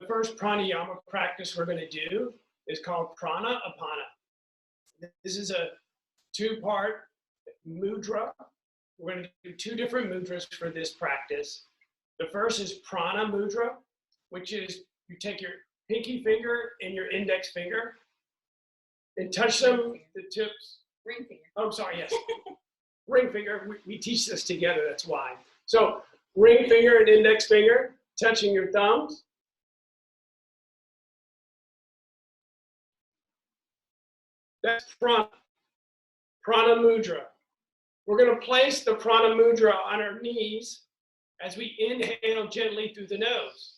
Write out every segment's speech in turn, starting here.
first pranayama practice we're going to do is called prana apana. This is a two-part mudra. We're going to do two different mudras for this practice. The first is prana mudra, which is you take your pinky finger and your index finger and touch them, the tips. Ring finger. Oh, sorry, yes. Ring finger. We teach this together, that's why. So ring finger and index finger, touching your thumbs. That's prana mudra. We're going to place the prana mudra on our knees as we inhale gently through the nose.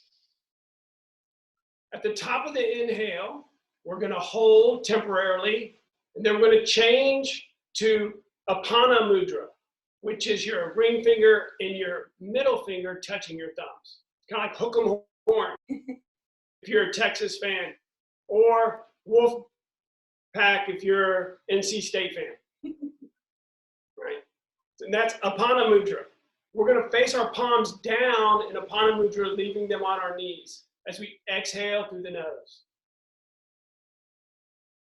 At the top of the inhale, we're going to hold temporarily, and then we're going to change to apana mudra, which is your ring finger and your middle finger touching your thumbs. Kind of like hook 'em horn, if you're a Texas fan, or Wolf Pack if you're NC State fan. Right? And that's apana mudra. We're going to face our palms down in apana mudra, leaving them on our knees as we exhale through the nose.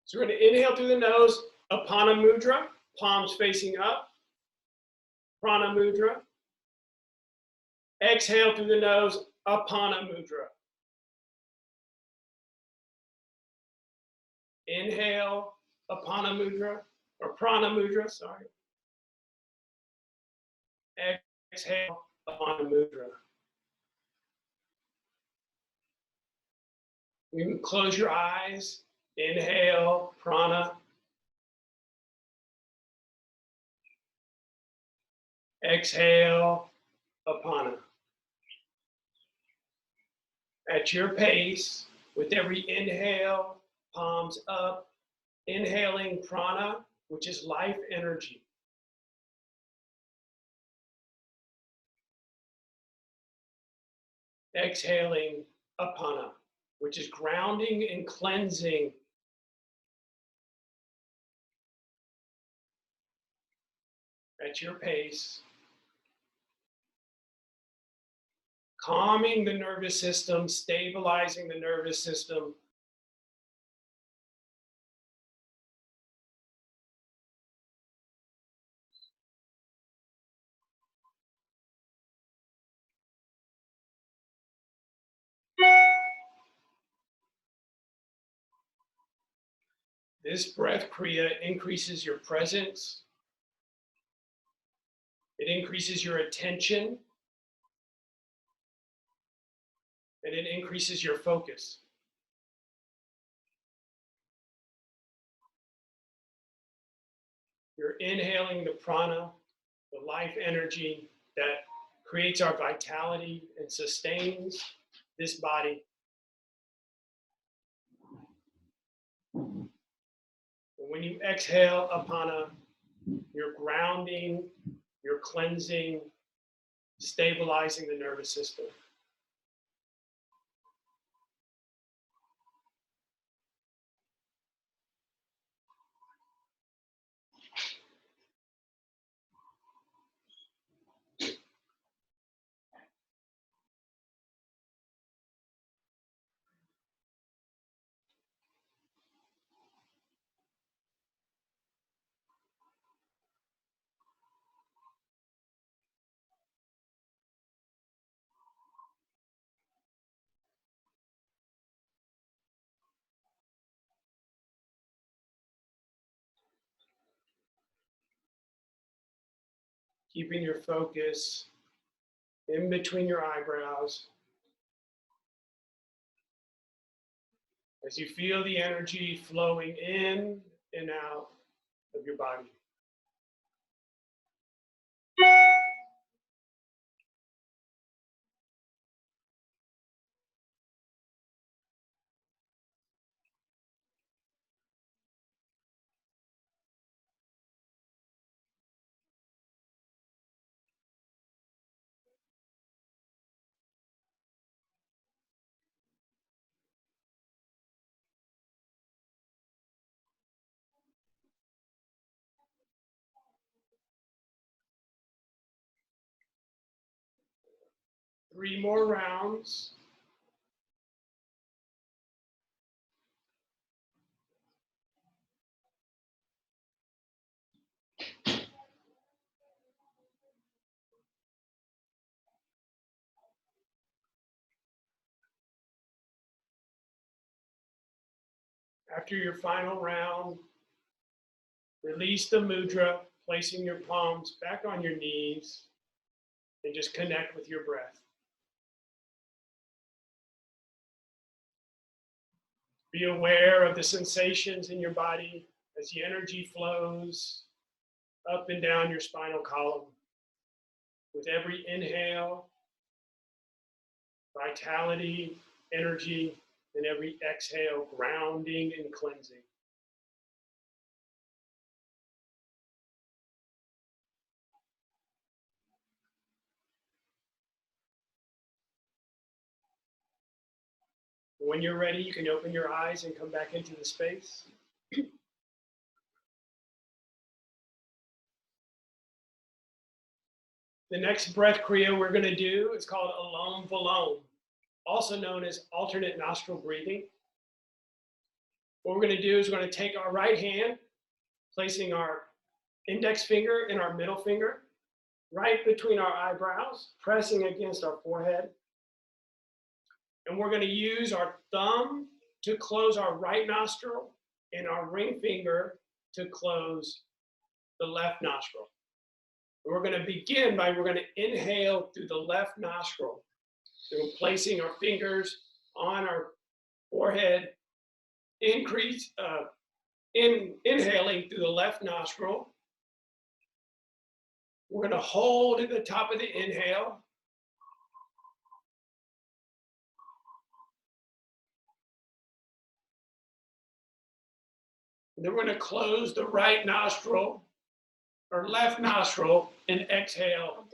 So we're going to inhale through the nose, apana mudra, palms facing up, prana mudra. Exhale through the nose, apana mudra. Inhale, apana mudra, or prana mudra, sorry. Exhale, apana mudra. You can close your eyes, inhale, prana. Exhale, apana. At your pace, with every inhale, palms up, inhaling prana, which is life energy. Exhaling apana, which is grounding and cleansing. At your pace. Calming the nervous system, stabilizing the nervous system. This breath kriya increases your presence. It increases your attention. And it increases your focus. You're inhaling the prana, the life energy that creates our vitality and sustains this body. And when you exhale apana, you're grounding, you're cleansing, stabilizing the nervous system. Keeping your focus in between your eyebrows. As you feel the energy flowing in and out of your body. Three more rounds. After your final round, release the mudra, placing your palms back on your knees, and just connect with your breath. Be aware of the sensations in your body as the energy flows up and down your spinal column. With every inhale, vitality, energy, and every exhale, grounding and cleansing. When you're ready, you can open your eyes and come back into the space. The next breath kriya we're going to do is called Alom Vilom, also known as alternate nostril breathing. What we're going to do is we're going to take our right hand, placing our index finger and our middle finger right between our eyebrows, pressing against our forehead. And we're going to use our thumb to close our right nostril and our ring finger to close the left nostril. And we're going to begin by, we're going to inhale through the left nostril. So we're placing our fingers on our forehead, inhaling through the left nostril. We're going to hold at the top of the inhale. And then we're going to close the right nostril or left nostril and exhale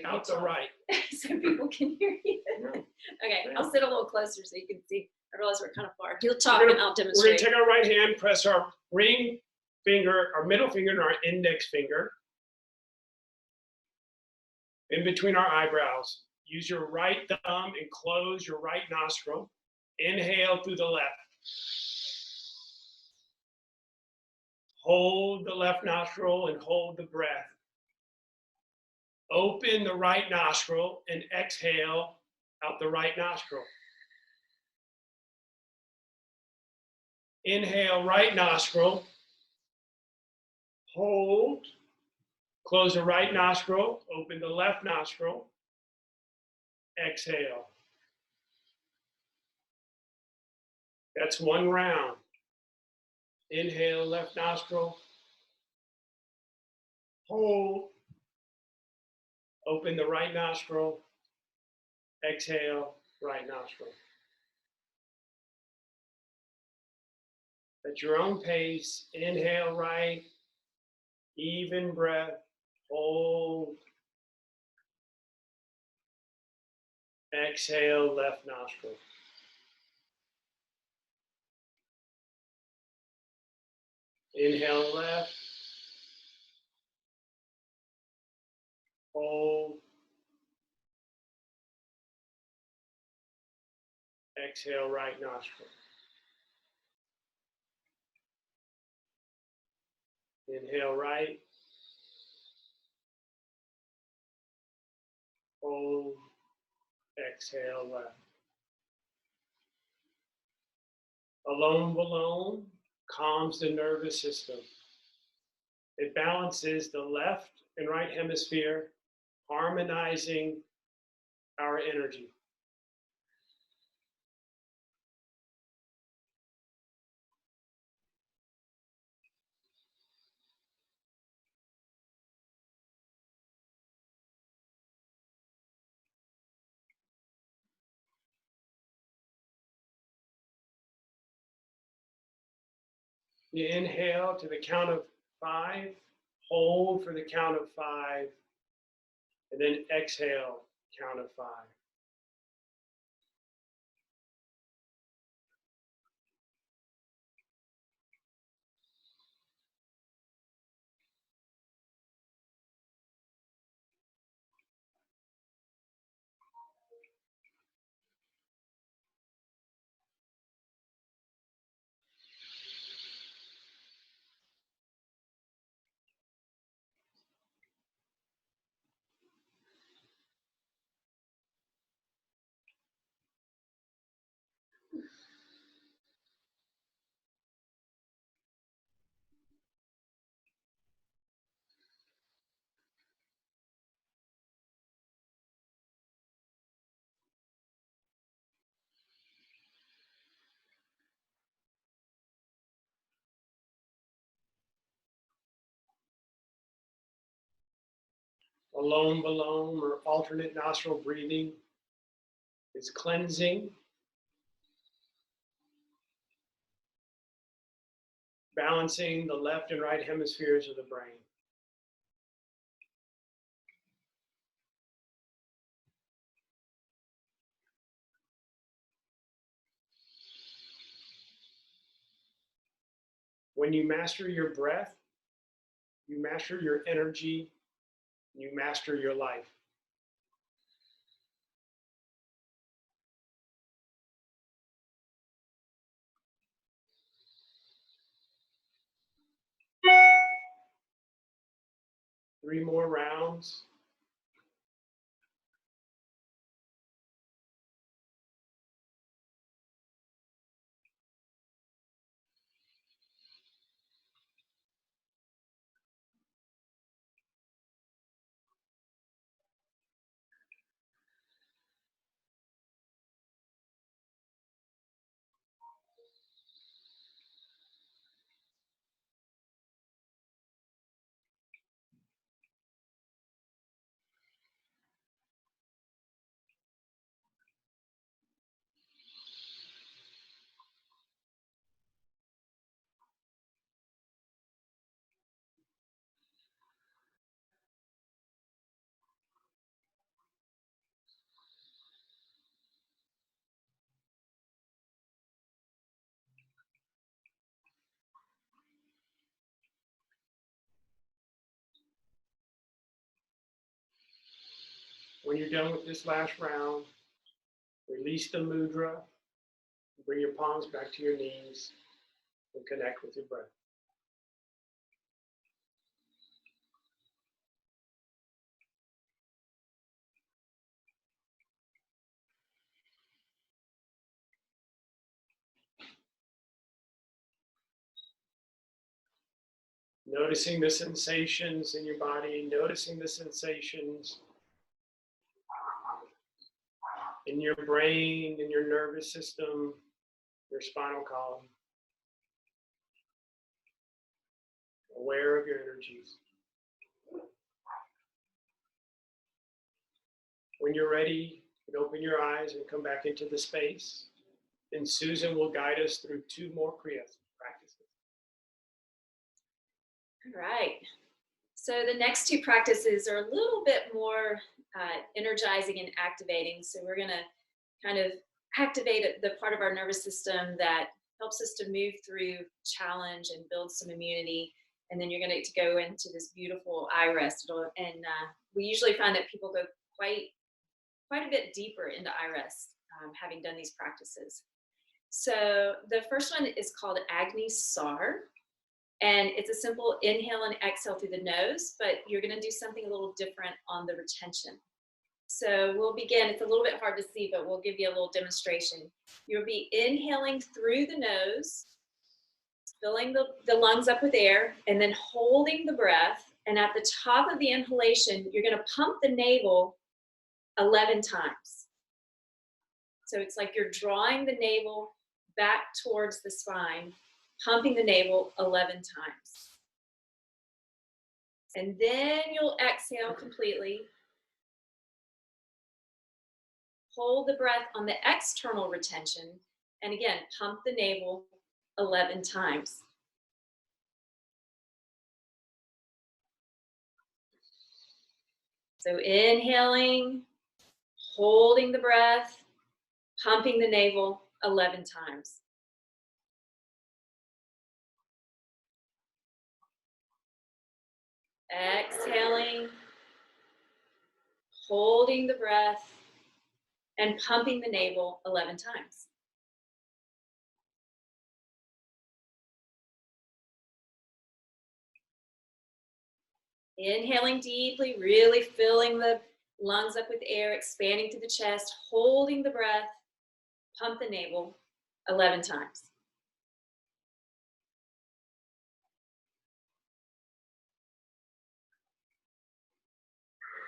out the right. So people can hear you. Okay, I'll sit a little closer so you can see. I realize we're kind of far. You'll talk and I'll demonstrate. We're going to take our right hand, press our ring finger, our middle finger, and our index finger in between our eyebrows. Use your right thumb and close your right nostril. Inhale through the left. Hold the left nostril and hold the breath. Open the right nostril and exhale out the right nostril. Inhale, right nostril. Hold. Close the right nostril. Open the left nostril. Exhale. That's one round. Inhale, left nostril. Hold. Open the right nostril. Exhale, right nostril. At your own pace, inhale right, even breath, hold. Exhale, left nostril. Inhale left, hold. Exhale, right nostril. Inhale right, hold. Exhale left. Alom Vilom calms the nervous system. It balances the left and right hemisphere, harmonizing our energy. You inhale to the count of 5, hold for the count of 5, and then exhale, count of 5. Alone, balone, or alternate nostril breathing is cleansing, balancing the left and right hemispheres of the brain. When you master your breath, you master your energy, you master your life. Three more rounds. When you're done with this last round, release the mudra, bring your palms back to your knees, and connect with your breath. Noticing the sensations in your body, noticing the sensations in your brain, in your nervous system, your spinal column. Aware of your energies. When you're ready, you can open your eyes and come back into the space. And Susan will guide us through two more Kriya practices. All right. So the next two practices are a little bit more energizing and activating. So we're going to kind of activate the part of our nervous system that helps us to move through challenge and build some immunity. And then you're going to go into this beautiful iRest. And we usually find that people go quite a bit deeper into iRest, having done these practices. So the first one is called Agni Sar. And it's a simple inhale and exhale through the nose, but you're going to do something a little different on the retention. So we'll begin. It's a little bit hard to see, but we'll give you a little demonstration. You'll be inhaling through the nose, filling the lungs up with air, and then holding the breath. And at the top of the inhalation, you're going to pump the navel 11 times. So it's like you're drawing the navel back towards the spine, pumping the navel 11 times. And then you'll exhale completely. Hold the breath on the external retention. And again, pump the navel 11 times. So inhaling, holding the breath, pumping the navel 11 times. Exhaling, holding the breath, and pumping the navel 11 times. Inhaling deeply, really filling the lungs up with air, expanding through the chest, holding the breath, pump the navel 11 times.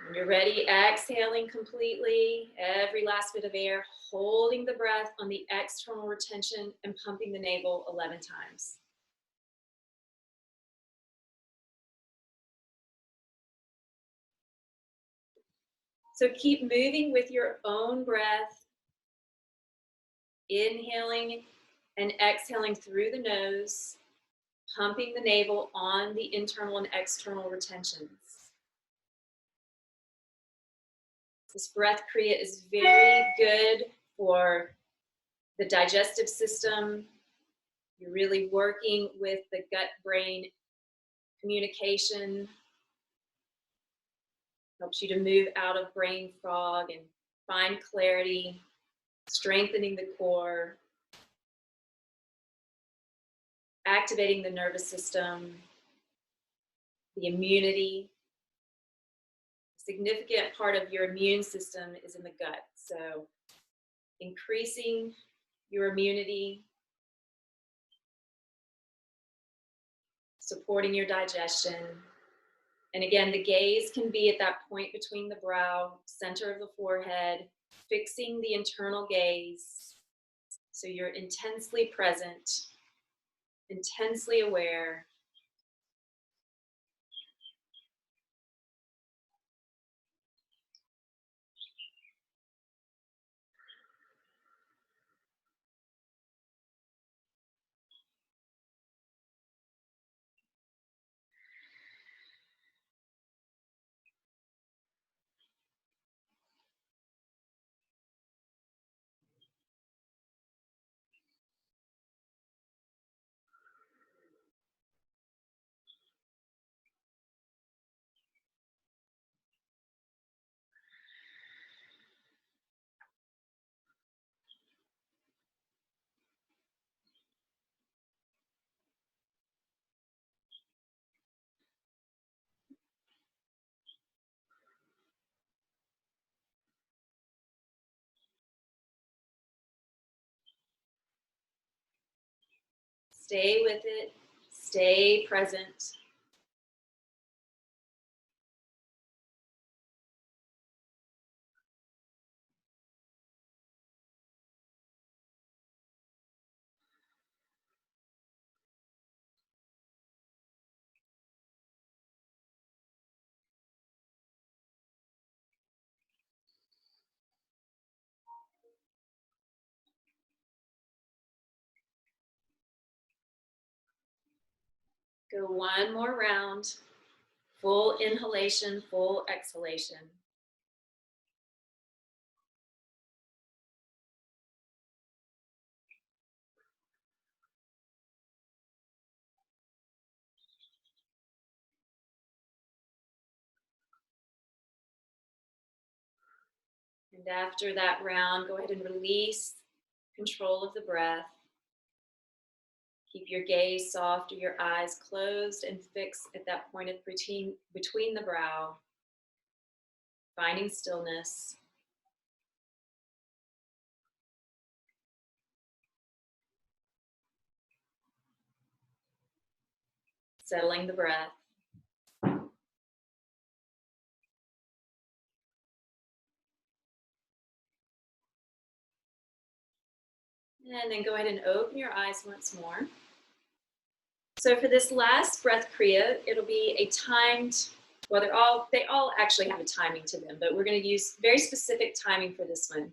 When you're ready, exhaling completely, every last bit of air, holding the breath on the external retention and pumping the navel 11 times. So keep moving with your own breath, inhaling and exhaling through the nose, pumping the navel on the internal and external retentions. This breath kriya is very good for the digestive system. You're really working with the gut-brain communication. Helps you to move out of brain fog and find clarity, strengthening the core, activating the nervous system, the immunity. A significant part of your immune system is in the gut. So increasing your immunity, supporting your digestion. And again, the gaze can be at that point between the brow, center of the forehead, fixing the internal gaze. So you're intensely present, intensely aware. Stay with it, stay present. Go one more round, full inhalation, full exhalation. And after that round, go ahead and release control of the breath. Keep your gaze soft or your eyes closed and fixed at that point of between the brow, finding stillness. Settling the breath. And then go ahead and open your eyes once more. So for this last breath kriya, it'll be a timed, well, they all actually have a timing to them, but we're going to use very specific timing for this one.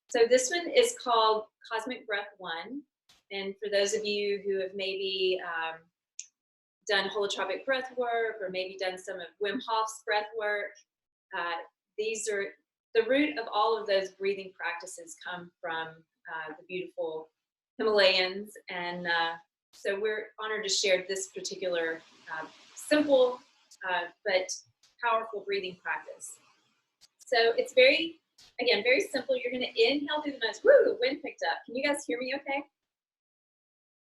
So this one is called Cosmic Breath 1. And for those of you who have maybe done holotropic breath work or maybe done some of Wim Hof's breath work, these are the root of all of those breathing practices come from the beautiful Himalayans. And so we're honored to share this particular simple but powerful breathing practice. So it's very simple. You're going to inhale through the nose. Woo, the wind picked up. Can you guys hear me okay?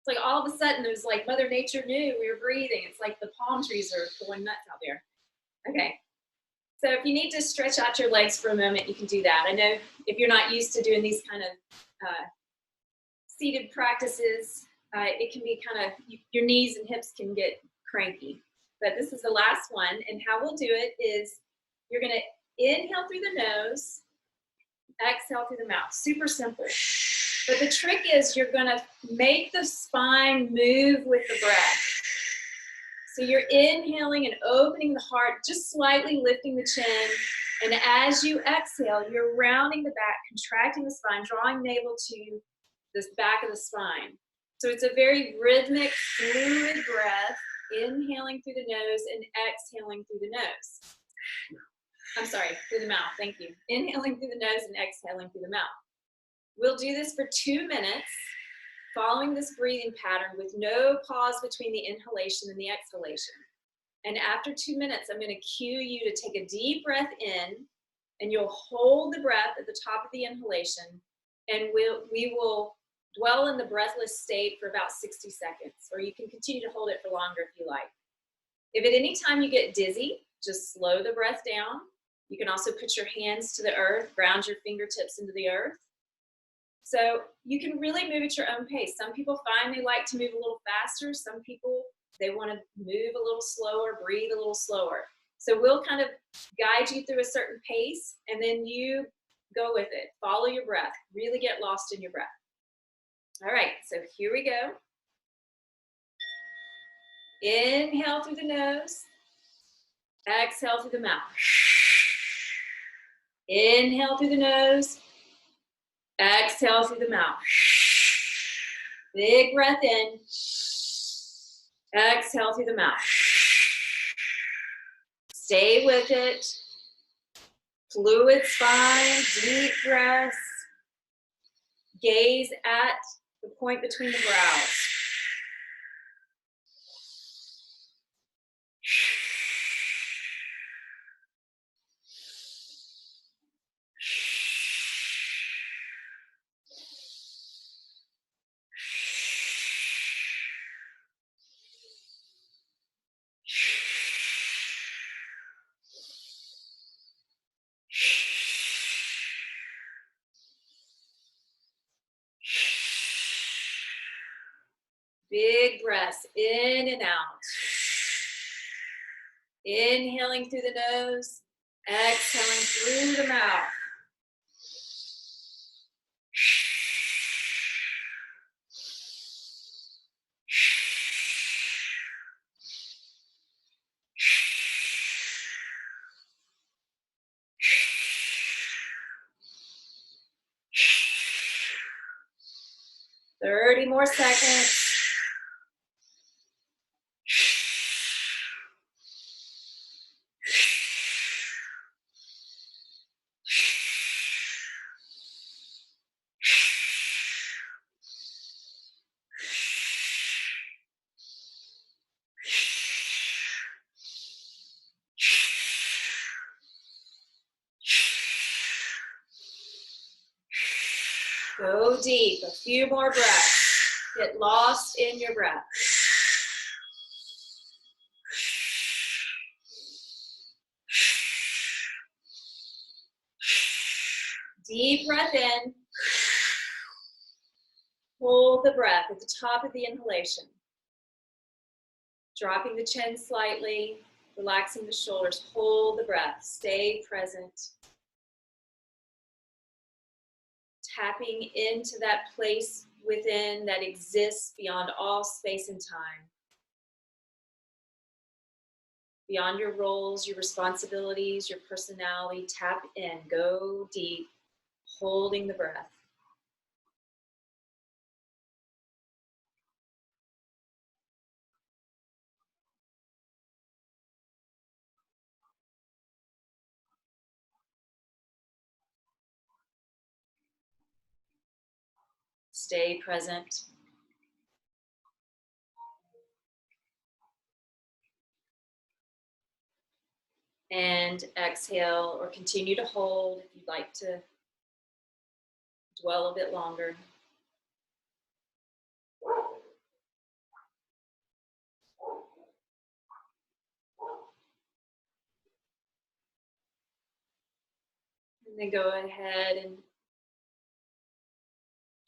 It's like all of a sudden it was like Mother Nature knew we were breathing. It's like the palm trees are going nuts out there. Okay. So if you need to stretch out your legs for a moment, you can do that. I know if you're not used to doing these kind of seated practices, it can be kind of, your knees and hips can get cranky. But this is the last one. And how we'll do it is you're going to inhale through the nose, exhale through the mouth. Super simple. But the trick is you're going to make the spine move with the breath. So you're inhaling and opening the heart, just slightly lifting the chin. And as you exhale, you're rounding the back, contracting the spine, drawing navel to the back of the spine. So it's a very rhythmic, fluid breath, inhaling through the nose and exhaling through the nose. I'm sorry, through the mouth, thank you. Inhaling through the nose and exhaling through the mouth. We'll do this for 2 minutes, following this breathing pattern with no pause between the inhalation and the exhalation. And after 2 minutes, I'm going to cue you to take a deep breath in, and you'll hold the breath at the top of the inhalation, and we will dwell in the breathless state for about 60 seconds, or you can continue to hold it for longer if you like. If at any time you get dizzy, just slow the breath down. You can also put your hands to the earth, ground your fingertips into the earth. So you can really move at your own pace. Some people find they like to move a little faster. Some people, they want to move a little slower, breathe a little slower. So we'll kind of guide you through a certain pace, and then you go with it. Follow your breath. Really get lost in your breath. All right, so here we go. Inhale through the nose. Exhale through the mouth. Inhale through the nose. Exhale through the mouth. Big breath in. Exhale through the mouth. Stay with it. Fluid spine, deep breaths. Gaze at the point between the brows. Big breaths in and out. Inhaling through the nose, exhaling through the mouth. Thirty more seconds. Go deep, a few more breaths. Get lost in your breath. Deep breath in. Hold the breath at the top of the inhalation. Dropping the chin slightly, relaxing the shoulders. Hold the breath. Stay present. Tapping into that place within that exists beyond all space and time. Beyond your roles, your responsibilities, your personality, tap in, go deep, holding the breath. Stay present. And exhale, or continue to hold if you'd like to dwell a bit longer. And then go ahead and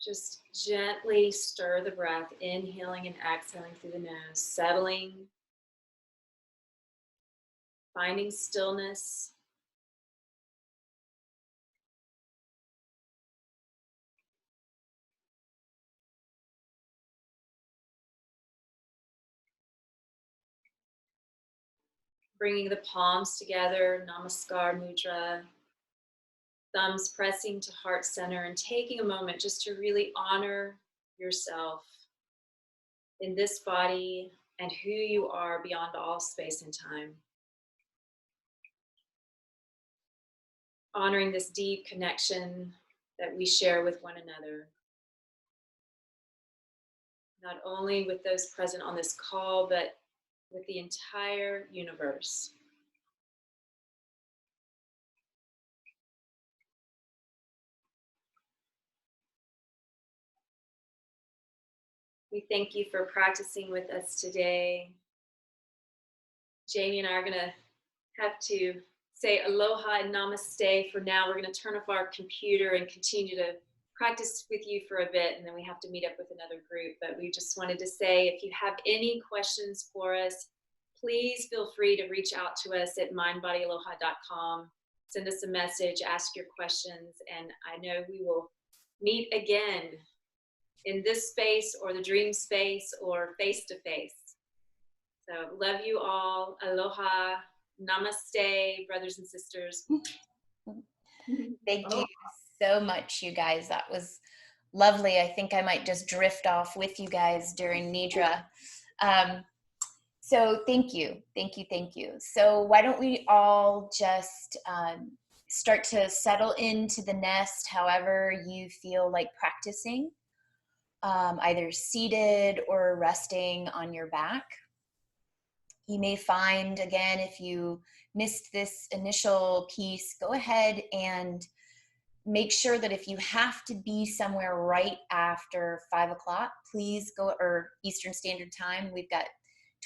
just gently stir the breath, inhaling and exhaling through the nose, settling, finding stillness. bringing the palms together, Namaskar Mudra, thumbs pressing to heart center, and taking a moment just to really honor yourself in this body and who you are beyond all space and time. Honoring this deep connection that we share with one another. Not only with those present on this call, but with the entire universe. We thank you for practicing with us today. Jamie and I are going to have to say aloha and namaste for now. We're going to turn off our computer and continue to practice with you for a bit, and then we have to meet up with another group. But we just wanted to say, if you have any questions for us, please feel free to reach out to us at mindbodyaloha.com. Send us a message, ask your questions, and I know we will meet again in this space or the dream space or face to face. So love you all. Aloha. Namaste, brothers and sisters. Thank you so much, you guys. That was lovely. I think I might just drift off with you guys during Nidra. So thank you. So why don't we all just start to settle into the nest however you feel like practicing, either seated or resting on your back. You may find, again, if you missed this initial piece, go ahead and make sure that if you have to be somewhere right after 5 o'clock, please go, or Eastern Standard Time, we've got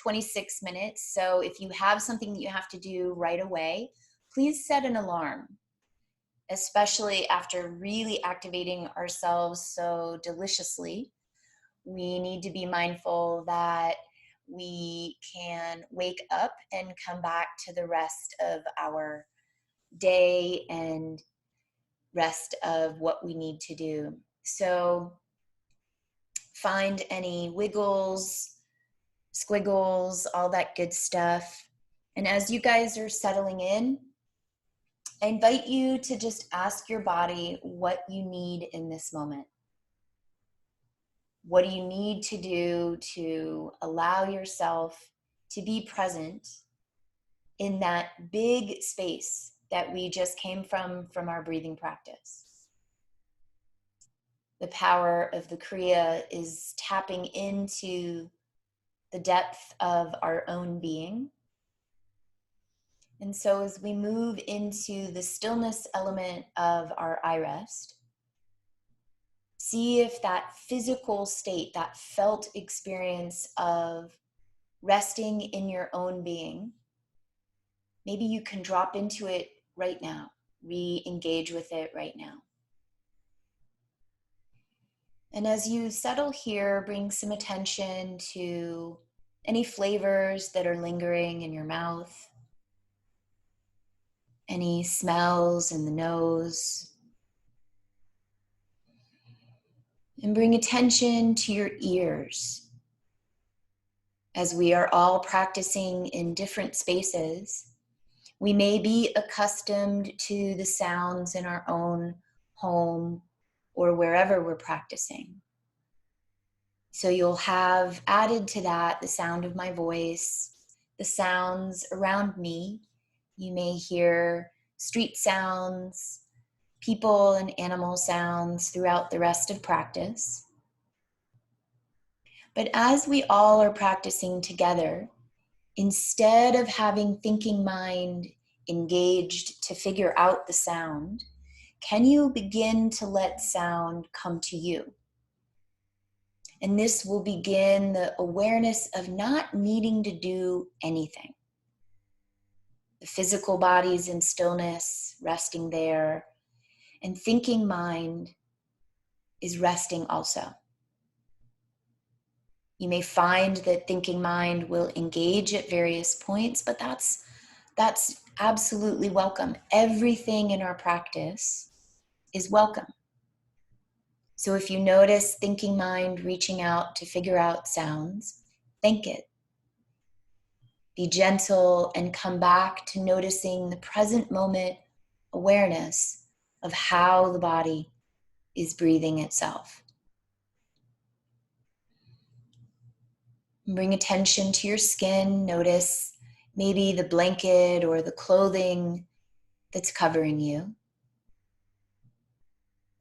26 minutes. So if you have something that you have to do right away, please set an alarm, especially after really activating ourselves so deliciously. We need to be mindful that we can wake up and come back to the rest of our day and rest of what we need to do. So find any wiggles, squiggles, all that good stuff. And as you guys are settling in, I invite you to just ask your body what you need in this moment. What do you need to do to allow yourself to be present in that big space that we just came from our breathing practice? The power of the Kriya is tapping into the depth of our own being. And so as we move into the stillness element of our iRest, see if that physical state, that felt experience of resting in your own being, maybe you can drop into it right now, re-engage with it right now. And as you settle here, bring some attention to any flavors that are lingering in your mouth, any smells in the nose, and bring attention to your ears. As we are all practicing in different spaces, we may be accustomed to the sounds in our own home or wherever we're practicing. So you'll have added to that the sound of my voice, the sounds around me. You may hear street sounds, people and animal sounds throughout the rest of practice. But as we all are practicing together, instead of having thinking mind engaged to figure out the sound, can you begin to let sound come to you? And this will begin the awareness of not needing to do anything. The physical body's in stillness, resting there, and thinking mind is resting also. You may find that thinking mind will engage at various points, but that's absolutely welcome. Everything in our practice is welcome. So if you notice thinking mind reaching out to figure out sounds, thank it. Be gentle and come back to noticing the present moment awareness of how the body is breathing itself. Bring attention to your skin. Notice maybe the blanket or the clothing that's covering you.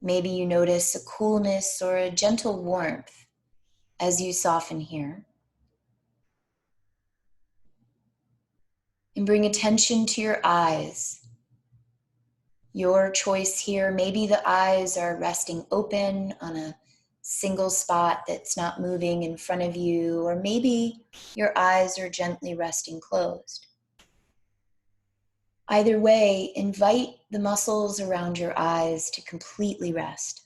Maybe you notice a coolness or a gentle warmth as you soften here. And bring attention to your eyes. Your choice here, maybe the eyes are resting open on a single spot that's not moving in front of you, or maybe your eyes are gently resting closed. Either way, invite the muscles around your eyes to completely rest.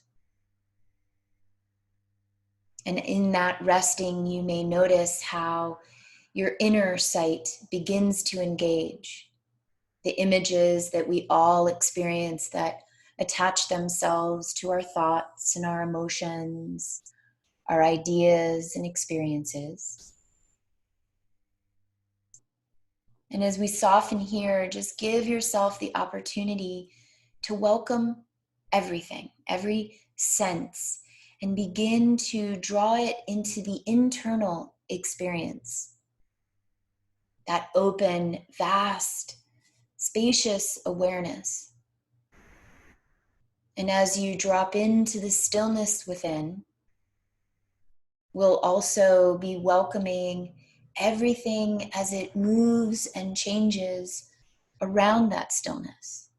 And in that resting, you may notice how your inner sight begins to engage. The images that we all experience that attach themselves to our thoughts and our emotions, our ideas and experiences. And as we soften here, just give yourself the opportunity to welcome everything, every sense, and begin to draw it into the internal experience. That open, vast, spacious awareness. And as you drop into the stillness within, we'll also be welcoming everything as it moves and changes around that stillness.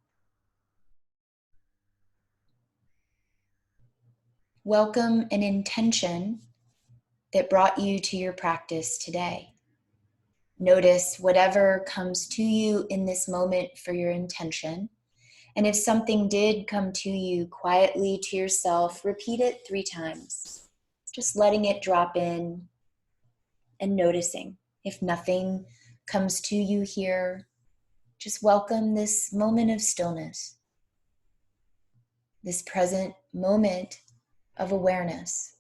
Welcome an intention that brought you to your practice today. Notice whatever comes to you in this moment for your intention. And if something did come to you quietly to yourself, repeat it 3 times. Just letting it drop in and noticing. If nothing comes to you here, just welcome this moment of stillness, this present moment of awareness.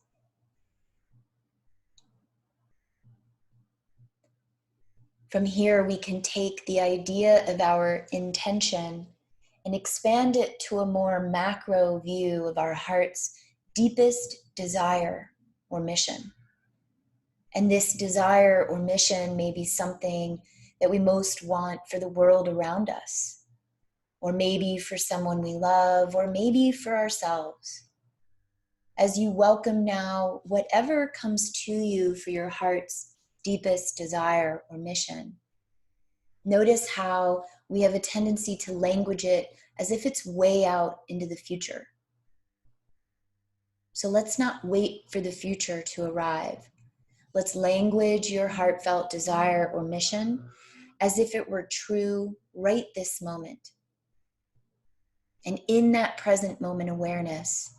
From here, we can take the idea of our intention and expand it to a more macro view of our heart's deepest desire or mission. And this desire or mission may be something that we most want for the world around us, or maybe for someone we love, or maybe for ourselves. As you welcome now whatever comes to you for your heart's deepest desire or mission, notice how we have a tendency to language it as if it's way out into the future. So let's not wait for the future to arrive. Let's language your heartfelt desire or mission as if it were true right this moment. And in that present moment awareness,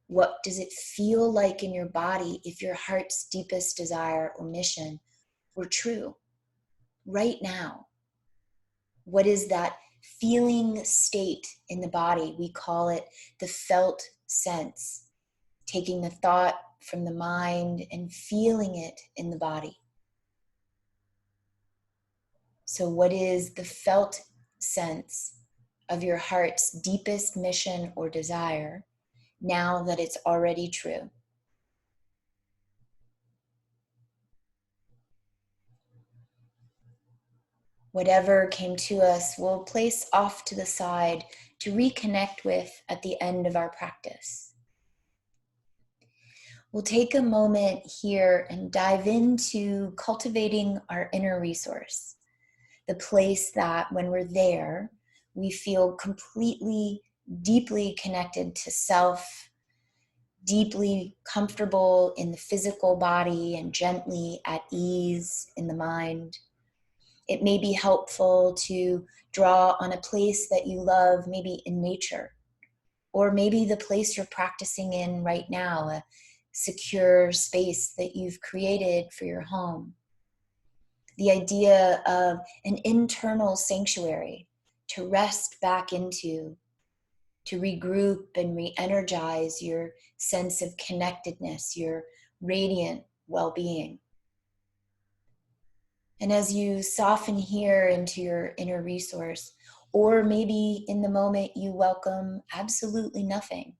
what does it feel like in your body if your heart's deepest desire or mission were true right now? What is that feeling state in the body? We call it the felt sense, taking the thought from the mind and feeling it in the body. So what is the felt sense of your heart's deepest mission or desire now that it's already true? Whatever came to us, we'll place off to the side to reconnect with at the end of our practice. We'll take a moment here and dive into cultivating our inner resource, the place that when we're there, we feel completely, deeply connected to self, deeply comfortable in the physical body and gently at ease in the mind. It may be helpful to draw on a place that you love, maybe in nature, or maybe the place you're practicing in right now, a secure space that you've created for your home. The idea of an internal sanctuary to rest back into, to regroup and re-energize your sense of connectedness, your radiant well-being. And as you soften here into your inner resource, or maybe in the moment you welcome absolutely nothing,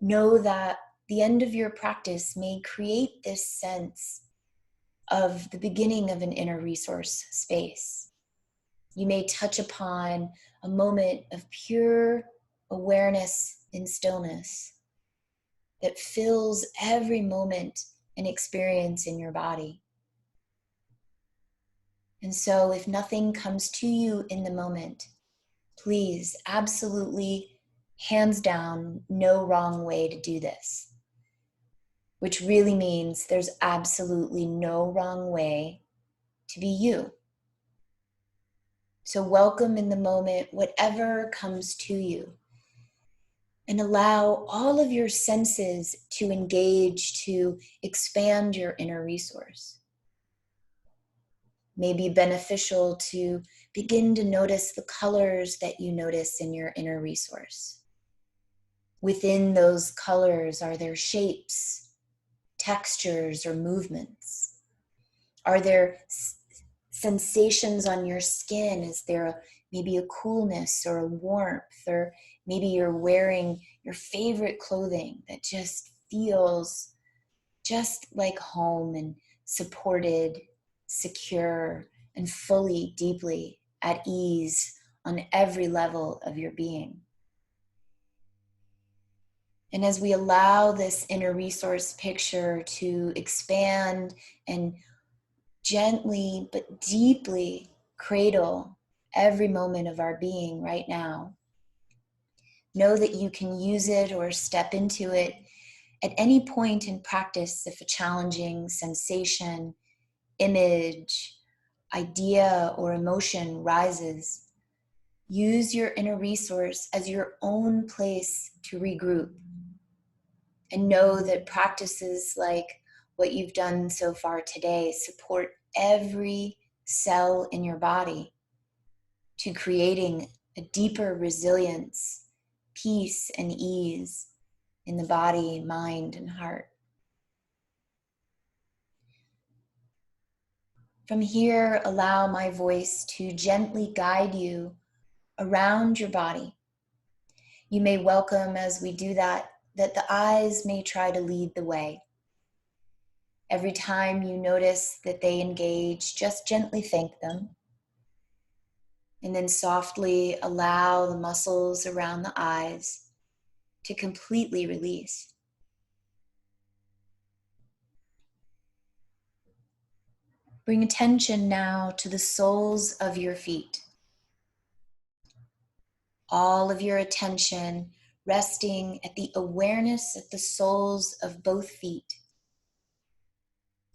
know that the end of your practice may create this sense of the beginning of an inner resource space. You may touch upon a moment of pure awareness in stillness that fills every moment and experience in your body. And so if nothing comes to you in the moment, please, absolutely, hands down, no wrong way to do this. Which really means there's absolutely no wrong way to be you. So welcome in the moment whatever comes to you, and allow all of your senses to engage, to expand your inner resource. Maybe beneficial to begin to notice the colors that you notice in your inner resource. Within those colors, are there shapes, textures, or movements? Are there sensations on your skin? Is there maybe a coolness or a warmth? Or maybe you're wearing your favorite clothing that just feels just like home and supported, secure, and fully, deeply at ease on every level of your being. And as we allow this inner resource picture to expand and gently but deeply cradle every moment of our being right now, know that you can use it or step into it at any point in practice if a challenging sensation, image, idea, or emotion rises. Use your inner resource as your own place to regroup. And know that practices like what you've done so far today support every cell in your body to creating a deeper resilience, peace, and ease in the body, mind, and heart. From here, allow my voice to gently guide you around your body. You may welcome, as we do that the eyes may try to lead the way. Every time you notice that they engage, just gently thank them. And then softly allow the muscles around the eyes to completely release. Bring attention now to the soles of your feet. All of your attention resting at the awareness at the soles of both feet.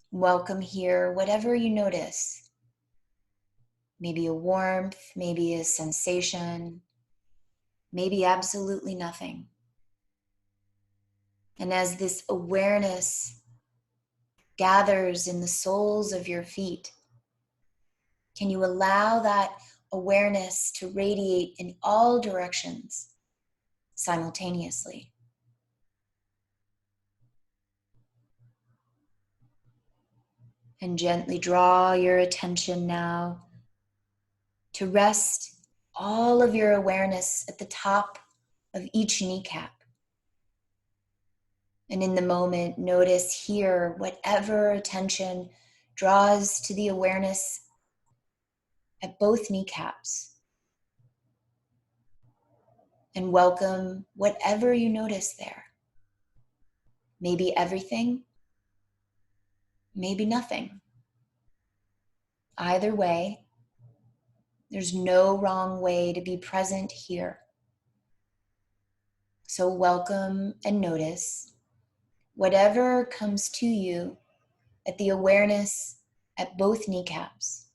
Welcome here, whatever you notice. Maybe a warmth, maybe a sensation, maybe absolutely nothing. And as this awareness gathers in the soles of your feet, can you allow that awareness to radiate in all directions simultaneously? And gently draw your attention now to rest all of your awareness at the top of each kneecap. And in the moment, notice here whatever attention draws to the awareness at both kneecaps. And welcome whatever you notice there. Maybe everything, maybe nothing. Either way, there's no wrong way to be present here. So welcome and notice whatever comes to you at the awareness at both kneecaps.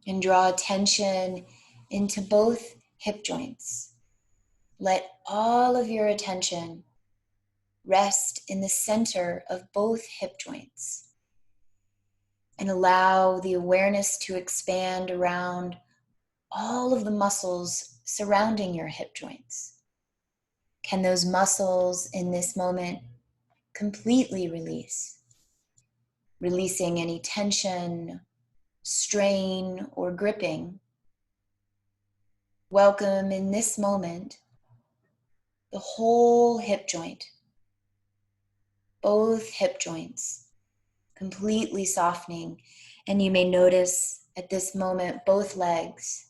And draw attention into both hip joints. Let all of your attention rest in the center of both hip joints. And allow the awareness to expand around all of the muscles surrounding your hip joints. Can those muscles in this moment completely release, releasing any tension, strain, or gripping. Welcome in this moment the whole hip joint, both hip joints, completely softening. And you may notice at this moment both legs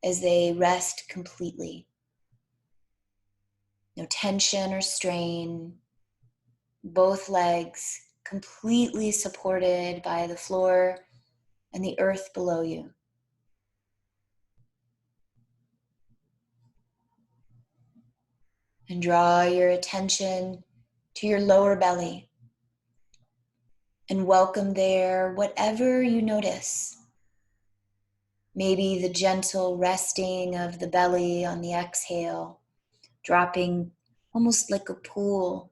as they rest completely. No tension or strain, both legs completely supported by the floor and the earth below you. And draw your attention to your lower belly and welcome there whatever you notice. Maybe the gentle resting of the belly on the exhale, dropping almost like a pool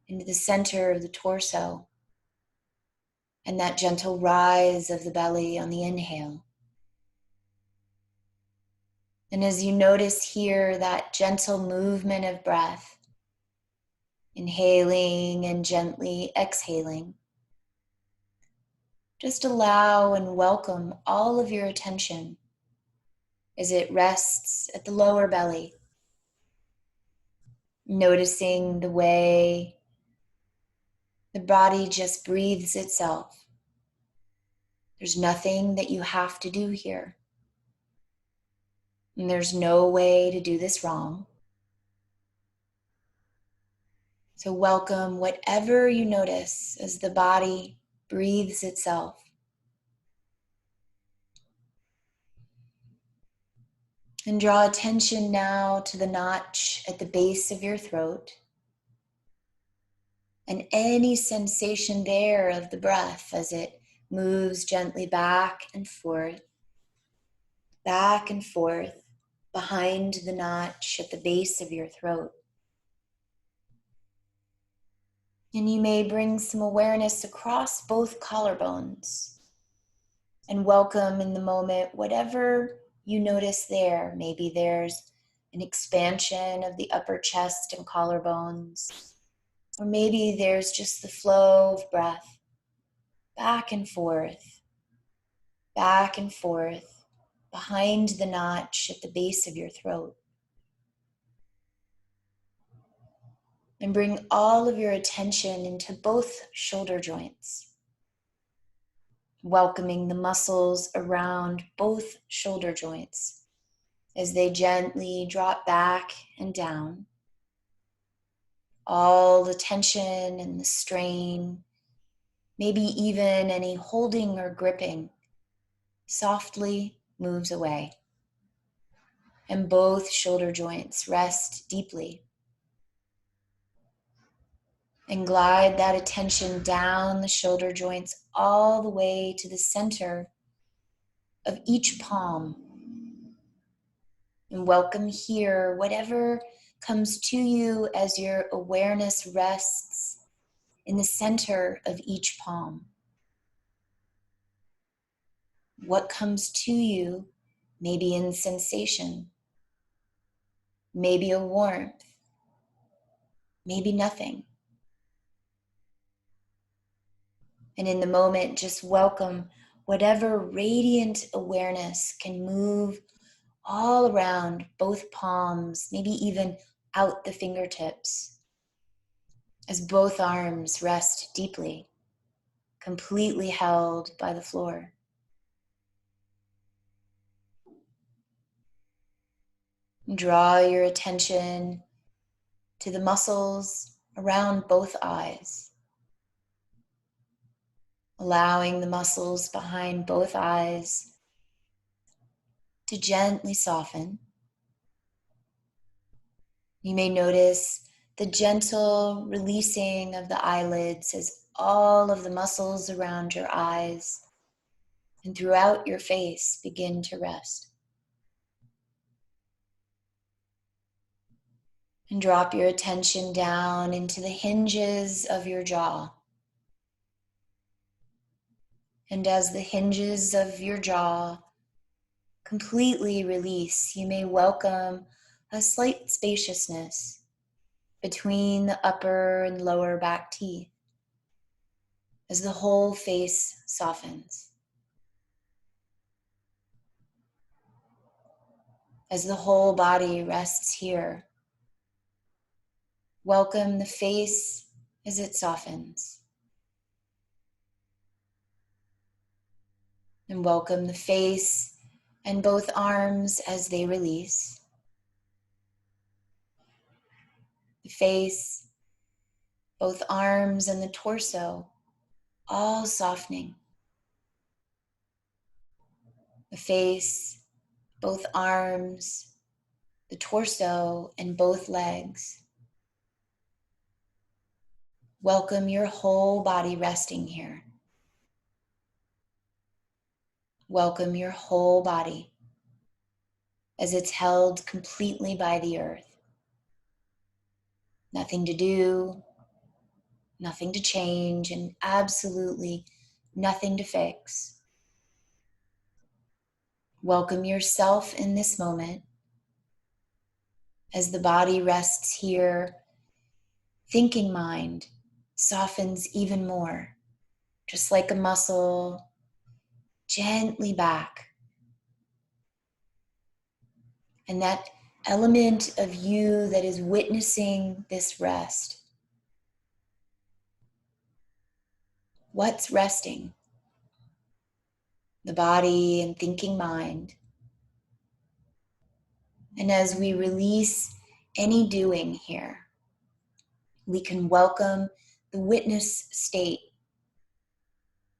into the center of the torso, and that gentle rise of the belly on the inhale. And as you notice here that gentle movement of breath, inhaling and gently exhaling, just allow and welcome all of your attention as it rests at the lower belly, noticing the way the body just breathes itself. There's nothing that you have to do here. And there's no way to do this wrong. So welcome whatever you notice as the body breathes itself. And draw attention now to the notch at the base of your throat and any sensation there of the breath as it moves gently back and forth behind the notch at the base of your throat. And you may bring some awareness across both collarbones and welcome in the moment whatever you notice there. Maybe there's an expansion of the upper chest and collarbones, or maybe there's just the flow of breath back and forth, behind the notch at the base of your throat. And bring all of your attention into both shoulder joints, welcoming the muscles around both shoulder joints as they gently drop back and down. All the tension and the strain, maybe even any holding or gripping, softly moves away. And both shoulder joints rest deeply. And glide that attention down the shoulder joints all the way to the center of each palm. And welcome here whatever comes to you as your awareness rests in the center of each palm. What comes to you, maybe in sensation, maybe a warmth, maybe nothing. And in the moment, just welcome whatever radiant awareness can move all around both palms, maybe even out the fingertips, as both arms rest deeply, completely held by the floor. Draw your attention to the muscles around both eyes, allowing the muscles behind both eyes to gently soften. You may notice the gentle releasing of the eyelids as all of the muscles around your eyes and throughout your face begin to rest. And drop your attention down into the hinges of your jaw. And as the hinges of your jaw completely release, you may welcome a slight spaciousness between the upper and lower back teeth, as the whole face softens, as the whole body rests here. Welcome the face as it softens, and welcome the face and both arms as they release. The face, both arms and the torso, all softening. The face, both arms, the torso, and both legs. Welcome your whole body resting here. Welcome your whole body as it's held completely by the earth. Nothing to do, nothing to change, and absolutely nothing to fix. Welcome yourself in this moment as the body rests here. Thinking mind softens even more, just like a muscle, gently back. And that element of you that is witnessing this rest. What's resting? The body and thinking mind. And as we release any doing here, we can welcome the witness state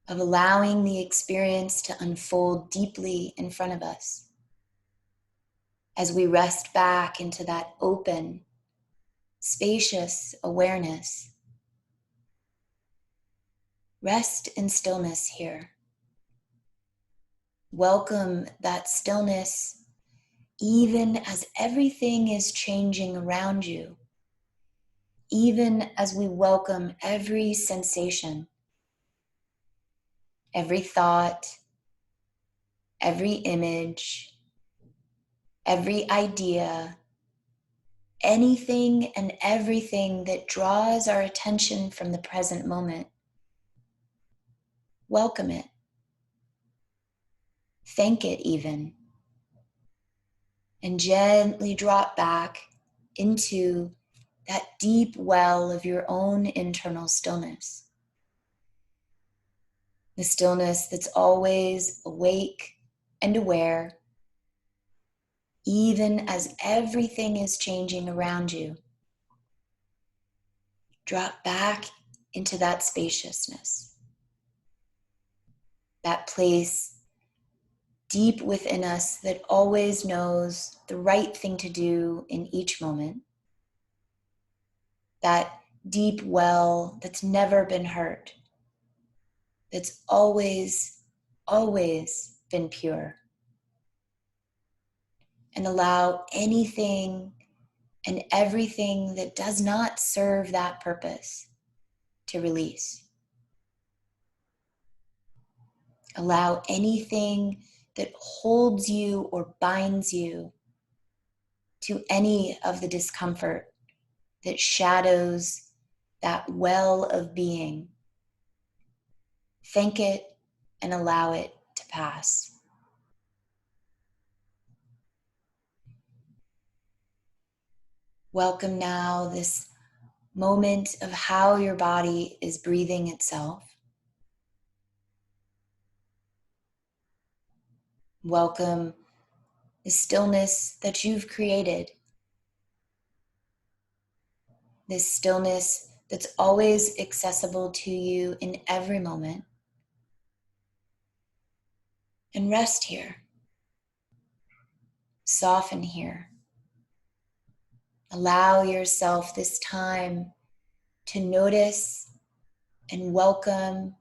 of allowing the experience to unfold deeply in front of us. As we rest back into that open, spacious awareness. Rest in stillness here. Welcome that stillness even as everything is changing around you. Even as we welcome every sensation, every thought, every image, every idea, anything and everything that draws our attention from the present moment. Welcome it. Thank it even. And gently drop back into that deep well of your own internal stillness. The stillness that's always awake and aware, even as everything is changing around you. Drop back into that spaciousness, that place deep within us that always knows the right thing to do in each moment. That deep well that's never been hurt, that's always, always been pure. And allow anything and everything that does not serve that purpose to release. Allow anything that holds you or binds you to any of the discomfort that shadows that well of being. Thank it and allow it to pass. Welcome now this moment of how your body is breathing itself. Welcome the stillness that you've created. This stillness that's always accessible to you in every moment. And rest here. Soften here. Allow yourself this time to notice and welcome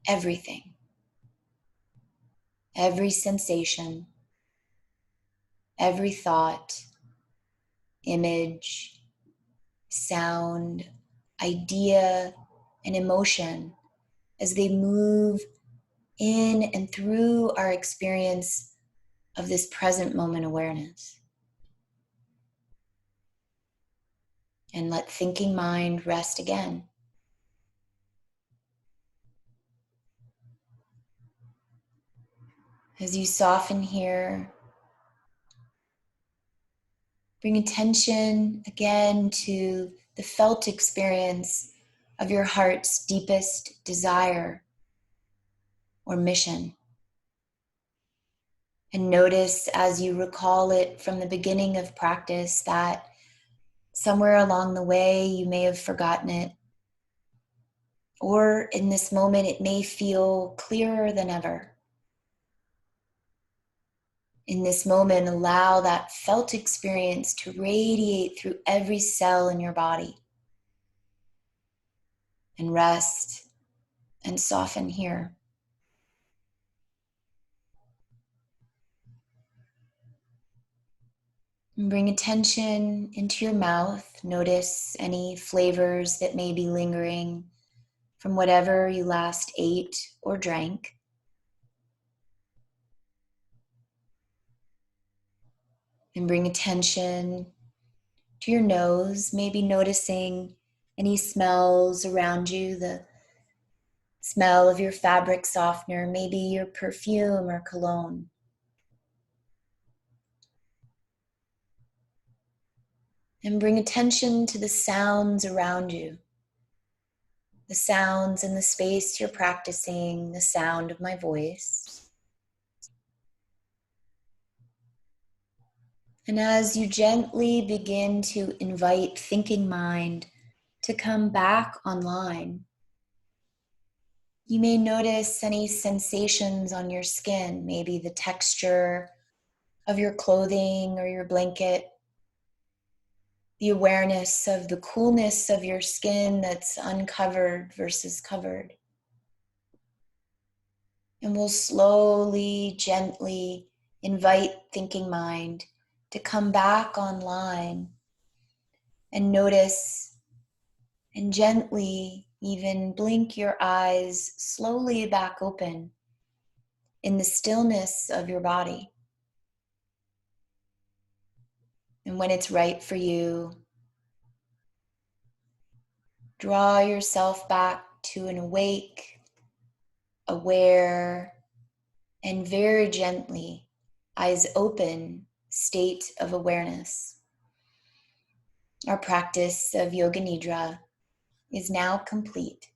everything. Every sensation, every thought, image, sound, idea, and emotion as they move in and through our experience of this present moment awareness. And let thinking mind rest again. As you soften here, bring attention again to the felt experience of your heart's deepest desire or mission. And notice as you recall it from the beginning of practice that somewhere along the way you may have forgotten it. Or in this moment it may feel clearer than ever. In this moment, allow that felt experience to radiate through every cell in your body. And rest and soften here. And bring attention into your mouth. Notice any flavors that may be lingering from whatever you last ate or drank. And bring attention to your nose, maybe noticing any smells around you, the smell of your fabric softener, maybe your perfume or cologne. And bring attention to the sounds around you, the sounds in the space you're practicing, the sound of my voice. And as you gently begin to invite thinking mind to come back online, you may notice any sensations on your skin, maybe the texture of your clothing or your blanket, the awareness of the coolness of your skin that's uncovered versus covered. And we'll slowly, gently invite thinking mind to come back online and notice and gently even blink your eyes slowly back open in the stillness of your body. And when it's right for you, draw yourself back to an awake, aware, and very gently, eyes open state of awareness. Our practice of Yoga Nidra is now complete.